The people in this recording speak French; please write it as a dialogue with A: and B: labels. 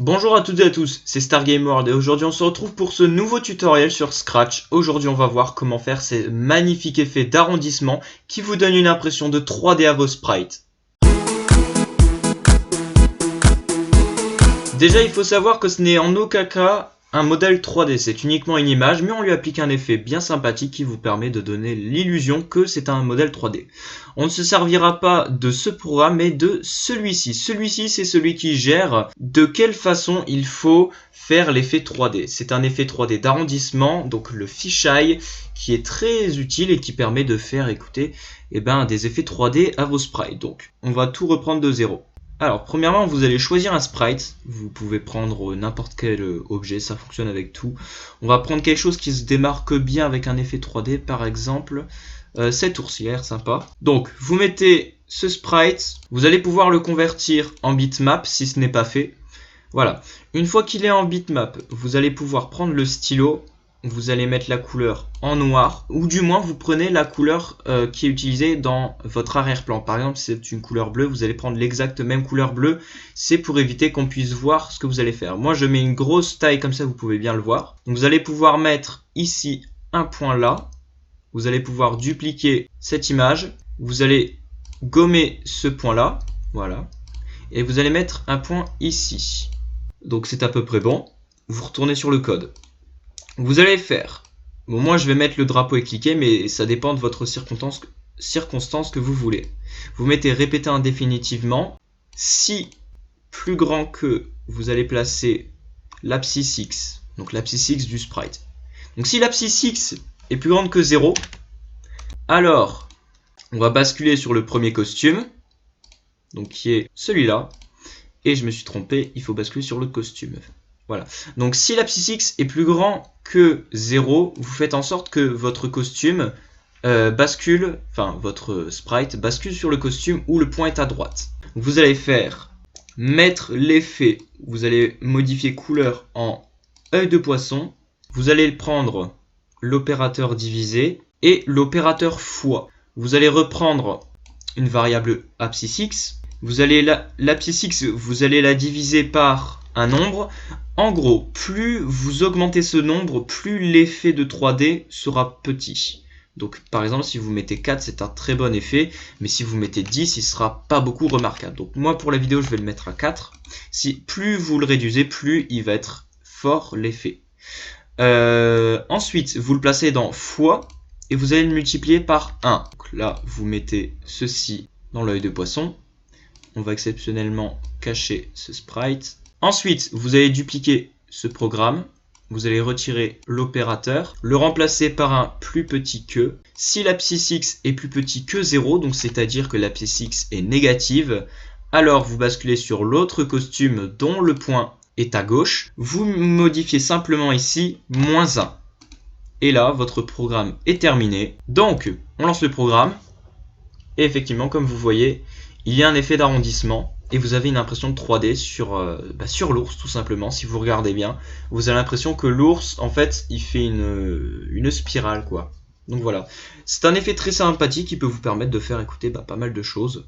A: Bonjour à toutes et à tous, c'est StarGameWorld et aujourd'hui on se retrouve pour ce nouveau tutoriel sur Scratch. Aujourd'hui on va voir comment faire ces magnifiques effets d'arrondissement qui vous donnent une impression de 3D à vos sprites. Déjà il faut savoir que ce n'est en aucun cas un modèle 3D, c'est uniquement une image, mais on lui applique un effet bien sympathique qui vous permet de donner l'illusion que c'est un modèle 3D. On ne se servira pas de ce programme, mais de celui-ci. Celui-ci, c'est celui qui gère de quelle façon il faut faire l'effet 3D. C'est un effet 3D d'arrondissement, donc le fisheye, qui est très utile et qui permet de faire, écoutez, des effets 3D à vos sprites. Donc, on va tout reprendre de zéro. Alors, premièrement, vous allez choisir un sprite. Vous pouvez prendre n'importe quel objet, ça fonctionne avec tout. On va prendre quelque chose qui se démarque bien avec un effet 3D, par exemple cet ours, il a l'air sympa. Donc, vous mettez ce sprite, vous allez pouvoir le convertir en bitmap si ce n'est pas fait. Voilà. Une fois qu'il est en bitmap, vous allez pouvoir prendre le stylo. Vous allez mettre la couleur en noir, ou du moins vous prenez la couleur qui est utilisée dans votre arrière-plan. Par exemple, si c'est une couleur bleue, vous allez prendre l'exacte même couleur bleue. C'est pour éviter qu'on puisse voir ce que vous allez faire. Moi, je mets une grosse taille comme ça, vous pouvez bien le voir. Donc, vous allez pouvoir mettre ici un point là. Vous allez pouvoir dupliquer cette image. Vous allez gommer ce point là. Voilà. Et vous allez mettre un point ici. Donc, c'est à peu près bon. Vous retournez sur le code. Vous allez faire, bon moi je vais mettre le drapeau et cliquer, mais ça dépend de votre circonstance que vous voulez. Vous mettez répéter indéfinitivement. Si plus grand que, vous allez placer l'abscisse X, donc l'abscisse X du sprite. Donc si l'abscisse X est plus grande que 0, alors on va basculer sur le premier costume, donc qui est celui-là, et je me suis trompé, il faut basculer sur l'autre costume. Voilà. Donc si l'abscisse X est plus grand que 0, vous faites en sorte que votre costume bascule, enfin votre sprite bascule sur le costume où le point est à droite. Vous allez faire mettre l'effet, vous allez modifier couleur en œil de poisson, vous allez prendre l'opérateur divisé et l'opérateur fois. Vous allez reprendre une variable abscisse X, vous allez l'abscisse X, vous allez la diviser par un nombre. En gros, plus vous augmentez ce nombre, plus l'effet de 3D sera petit. Donc par exemple, si vous mettez 4, c'est un très bon effet, mais si vous mettez 10, il ne sera pas beaucoup remarquable. Donc moi pour la vidéo, je vais le mettre à 4. Plus vous le réduisez, plus il va être fort l'effet. Ensuite, vous le placez dans fois, et vous allez le multiplier par 1. Donc là, vous mettez ceci dans l'œil de poisson. On va exceptionnellement cacher ce sprite. Ensuite, vous allez dupliquer ce programme, vous allez retirer l'opérateur, le remplacer par un plus petit que. Si l'abscisse X est plus petit que 0, donc c'est-à-dire que l'abscisse X est négative, alors vous basculez sur l'autre costume dont le point est à gauche, vous modifiez simplement ici -1. Et là, votre programme est terminé. Donc, on lance le programme, et effectivement, comme vous voyez, il y a un effet d'arrondissement. Et vous avez une impression de 3D sur l'ours tout simplement. Si vous regardez bien, vous avez l'impression que l'ours en fait il fait une spirale quoi. Donc voilà, c'est un effet très sympathique qui peut vous permettre de faire écouter pas mal de choses.